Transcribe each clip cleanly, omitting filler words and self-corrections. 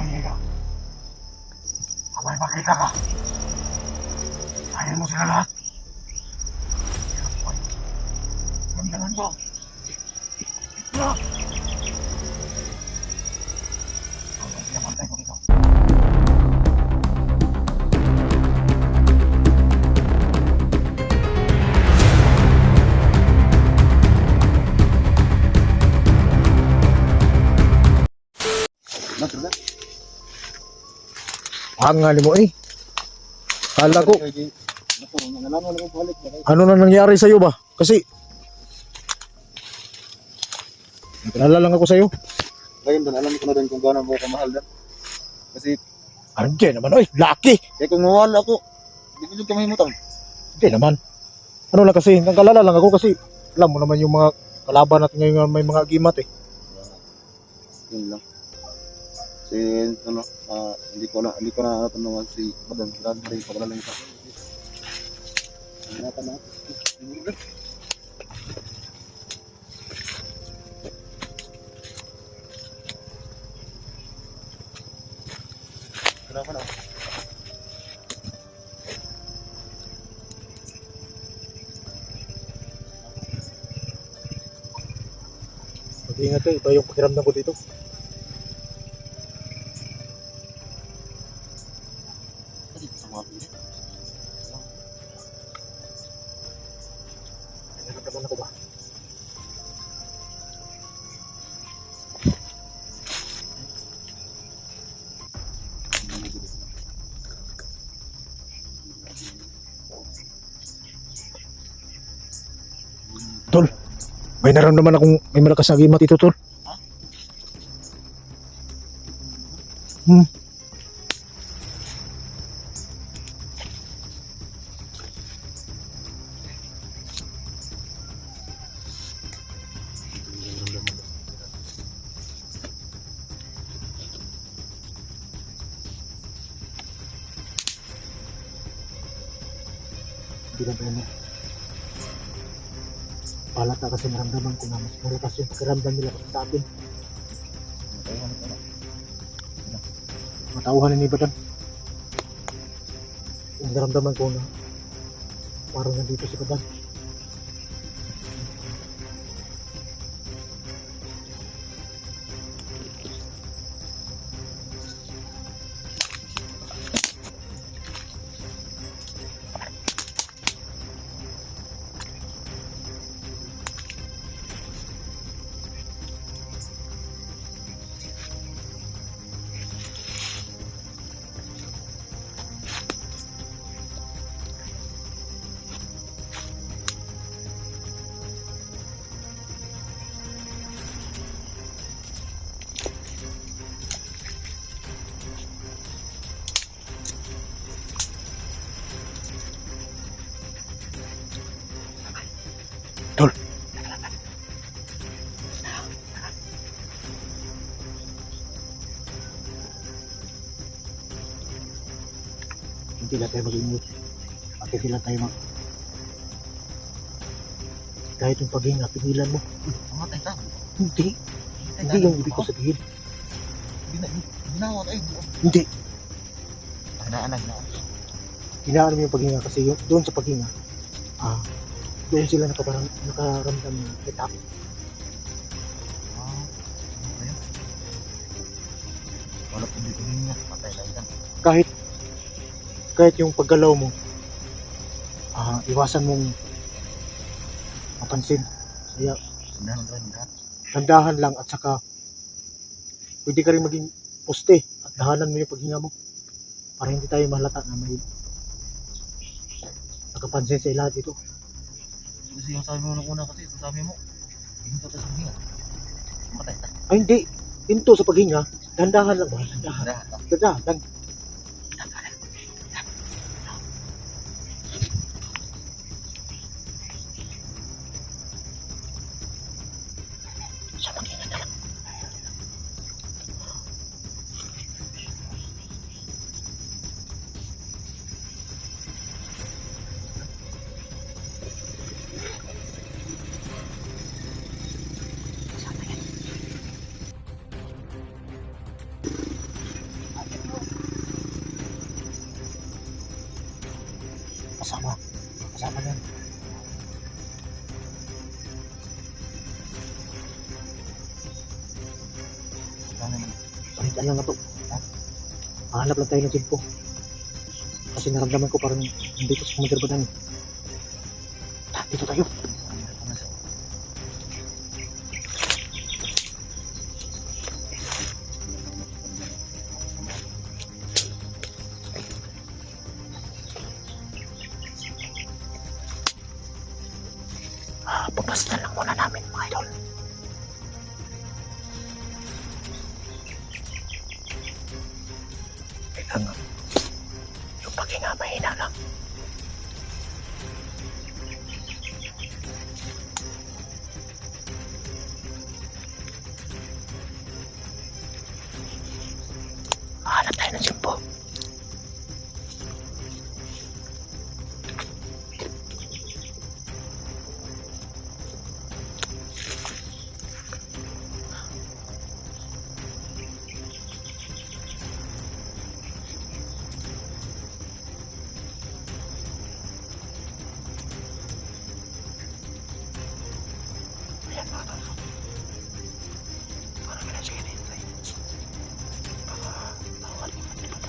humingi ka. Kung may makita ka, ayaw mo sila lahat. Hirap ko ay. Magdalan ko. Ito! Hanggang pinapantay ko dito. Hangal mo eh. Kala ko, ano na nangyari sa'yo ba? Kasi, nalala lang ako sa'yo. Ngayon doon, alam ko na din kung gaano mo kamahal doon. Kasi, Hindi naman, oy, lucky. kung mawala ako, hindi ko yung kamahimutang. Hindi naman. Ano lang kasi, nagkalala lang ako kasi, alam mo naman yung mga kalaban natin ngayon may mga gimat eh. Yun lang. Kasi, ano, hindi ko na natanungan si Madam. Lagi rin pa lang ito. Hinatan natin. Kenapa na? Mag-ingat ka, iba yung pakiramdam ko dito. Kasi sama ako dito. Nagkakaroon ako ba? Tol, may naramdaman akong may malakas na gimat ito, Tol. Bilang mo. Palata kasi naramdaman ko na mas malakas yung pakiramdam nila kasi sa atin. Matauhan ni Badan. Yung naramdaman ko na parang nandito si Badan. Tol. Hindi lang tayo mag-ingat. At hindi lang tayo kahit yung paghinga, pigilan mo. Mamatay ka. Hindi. Hindi yung ibig ko sabihin. Hindi na ako tayo. Hindi. Hinaan. Hinaan mo yung paghinga kasi yung, doon sa paghinga, doon sila nakaramdam na kita. Wala po dito niya. Patay lang yan. Kahit yung paggalaw mo, iwasan mong mapansin. Kaya tandahan lang at saka pwede ka rin maging poste at dahanan mo yung paghinga mo para hindi tayo mahalata na may nakapansin sa lahat ito. Kasi yung sabi mo nung una kasi, sabi mo, hindi ka sa hinga. Matay ka. Ay hindi, into sa paghinga, dandahan lang ba? Dandahan. Sa paghinga na lang. Kasama. Kasama yan. Ano naman? Balikan lang na to. Ha? Mahanap lang tayo ng Jimpo. Kasi naramdaman ko parang nandito sa Commander Badang. Dito tayo. Pagpasdan lang muna namin mga idol. Teka nga. Yung paghinga mahina lang. Hanap tayo ng Jimpo. Ayan mga tol. Parang may nasa hinihintay. Baka tawad mo natin pa.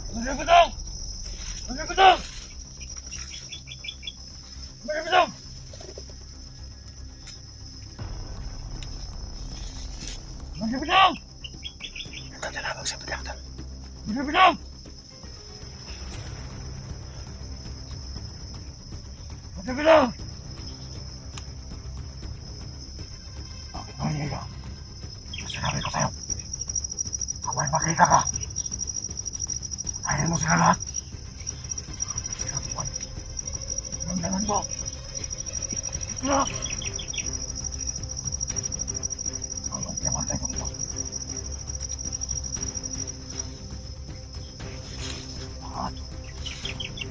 Commander Badang! Commander Badang! Commander Badang! Commander Badang! Nagtatalabag sa Badang tol. Commander Badang! Commander Badang! Bakit mo niya? Sinabi ko sa'yo. Kung may makita ka, ayaw mo sila lahat. Sinabuan. Nandang mo. Ito! Ang yamatay ko ito. Lahat.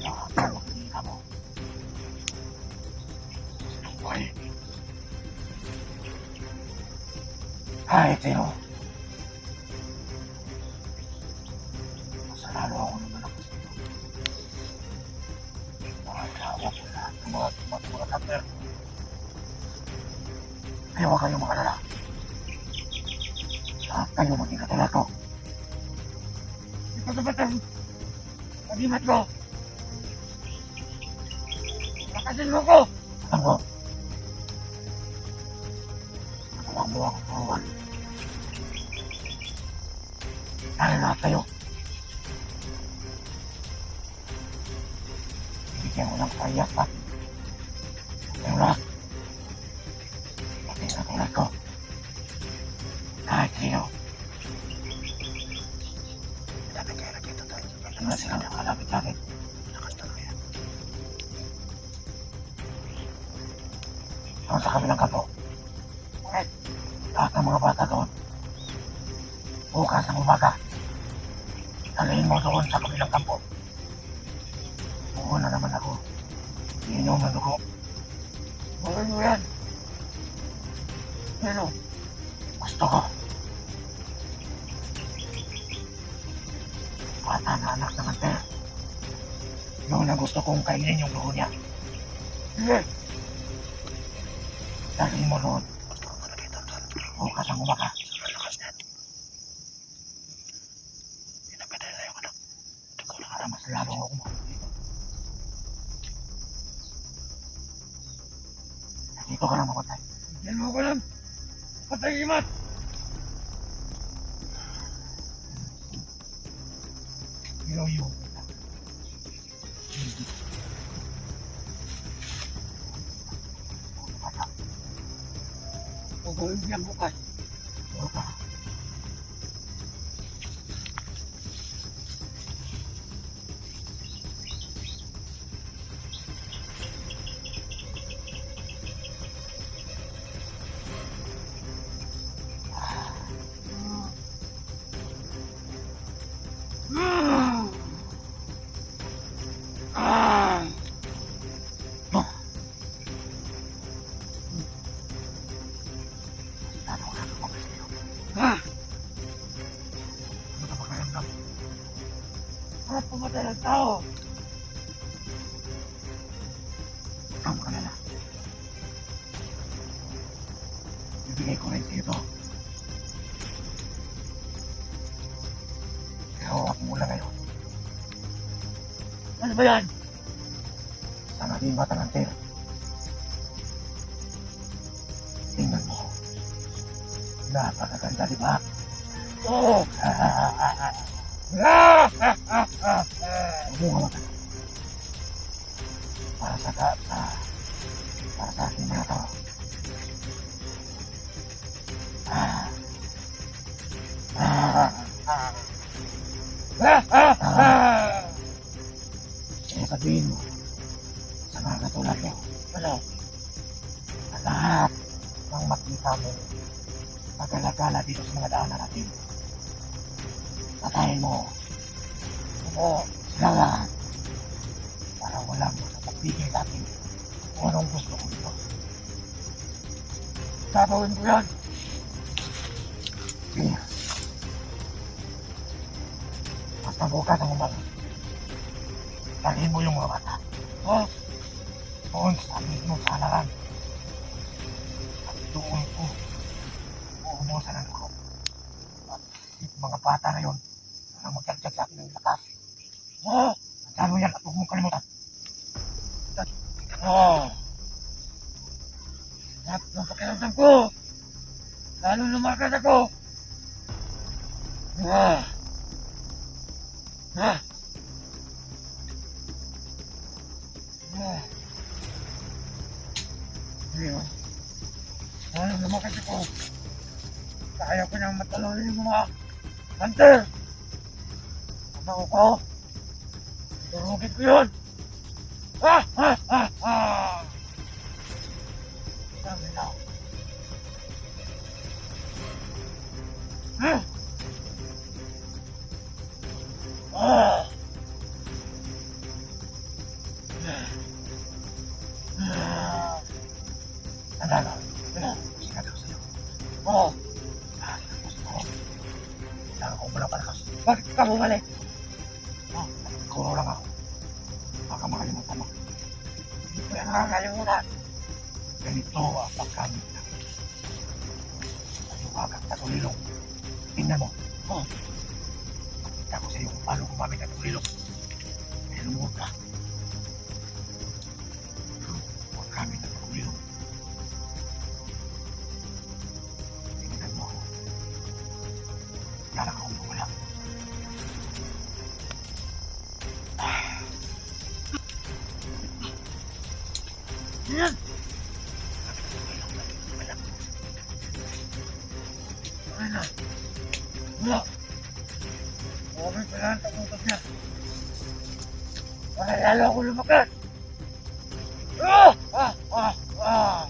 Lahat ang makikita mo. Sinubuhay. Kahit sino. Lalo ako naman ako sa iyo. Mahal na ako sa lahat ng mga kapner. Kaya huwag kayong makalala. Lahat kayo maging katulad ko. Ikaw sa batang. Pag-imat ko. Lakasin mo ko. Alam ko. Huwag mo akong turuan. Dahil lahat kayo. Bigyan ko ng payak pa. Pero lahat, pati sa tulad ko, kahit sino. Dapat kayo lagi ito tol. Ano na sila nakalapit sa akin? Lakas na kaya. Doon sa kabilang kanto. Lahat ng mga bata doon. Bukas ng umaga. Dalhin mo doon sa kabilang kampo. Una naman ako. Inom na dugo. Bawal mo yan. Pero, gusto ko. Bata na anak ng ante. Yun ang gusto kong kainin yung dugo niya. Sige. Dalhin mo doon. Gusto ko malagay ito tol. Bukas ang umaga. Sobrang lakas na. Pinapedal na yung anak. Dugo na Para mas lalo ako makikita. Dito ka lang mapatay. Yan mo ko lang. Patay imat. Yoyo. Pagawin niya bukas. Bukas. Para pumatay ng tao. Tama ka na lang. Bibigay ko rin sa'yo ito. Pero huwag mula ngayon. Ano ba yan? Sa naging mata ng tira. Tingnan mo. Napakaganda, di ba? Oo! Huwag ka. Para sa aking mga to. Kaya sabihin mo sa mga katulad mo, ano? Sa lahat ng makita mo magala-gala dito sa mga daanan natin. Patayin mo. Oo, sila lahat. Para walang makapagbigay sa atin kung anong gusto ko dito. Gagawin ko yan. Sige. Basta bukas ang umaga. Talhin mo yung mga bata. Oh, doon sa mismo sa halaran. At doon ko uumosan ang dugo. At yung mga bata na yun ang magdagdag sa akin ng lakas. Oh, tandaan mo yan at huwag mong kalimutan. Oh, lahat ng pakiramdam ko. Lalo lumakas ako. Ah. Ah. Ah. Ayun. Lalo lumakas ako. Kaya ko nang matalonin yung mga hunter. Ang ko. Durugin ko yun. Ah! Ah! Ah! Ah! Dami na. Ah! Ah! Ah! Ano? Sinabi ko sa'yo. Oo. Gusto ko. Kailangan ko wala palakas. Bakit ka bumalik? Siguro lang ako. Baka makalimutan mo. Hindi ko yan nakakalimutan. Ganito ang pagkamit na. Ayuwag at katulilong. Tingnan mo. Pakita ko sa iyo kung paano gumamit ang tulilong. Pero huwag ka. Huwag gamit ang tulilong. Tingnan mo. Kailangan akong mawala. Yan! Ay na! Wala! Okay pa lang ang utak niya. Para lalo ako lumakas! Ah! Ah! Ah! Ah!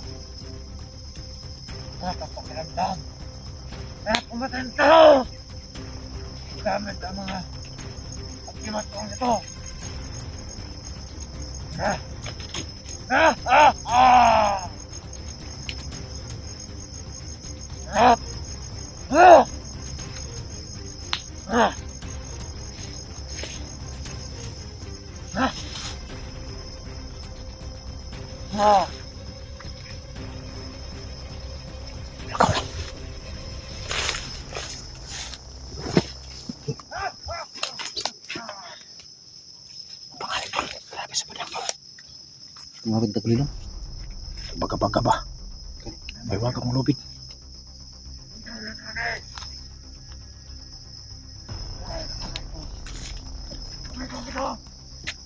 Nakapakiramdam! Kaya pumatay ang tao! Gamit ang mga pagkimatong ito! Ah! Ah! Ah! Ah! Ah! Ah! Ah! Ah! Ah! Tumawid na kulilong. Baga-baga ba? May wag akong lubid.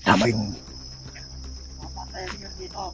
Tama yung Papatayin niyo dito.